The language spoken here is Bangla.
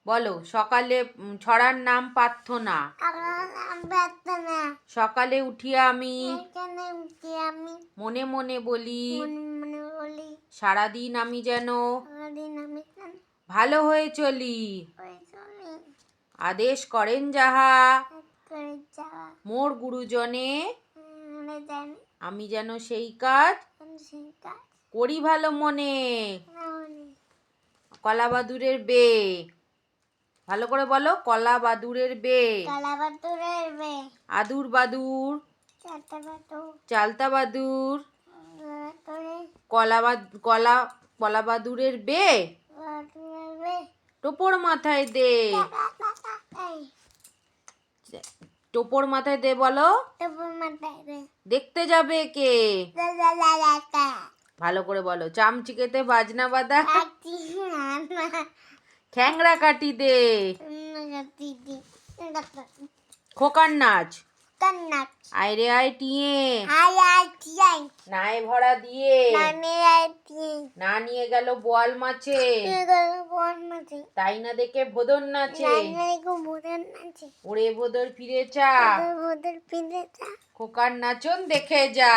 বলো সকালে ছড়ার নাম প্রার্থনা। সকালে উঠিয়া আমি মনে মনে বলি সারাদিন আমি যেন ভালো হয়ে চলি। আদেশ করেন যাহা মোর গুরুজনে আমি যেন সেই কাজ করি ভালো মনে। কলা বাদুরের বে, ভালো করে বলো। কলা বাদুরের বে, আদুর বাদুর চালতা বাদুর কলা বাদুরের বে টোপর মাথায় দে। টোপর মাথায় দে বলো। দেখতে যাবে কে? ভালো করে বলো। চামচিকেতে বাজনা বাদা খ্যাংরা কাটি দে। খোকার নাচ আইরে আয় টিয়ে নায়ে ভরা দিয়ে না নিয়ে গেল বোয়াল মাছে তাই না দেখে ভোদর নাচে। ওরে ভোদর ফিরে চা খোকার নাচন দেখে যা।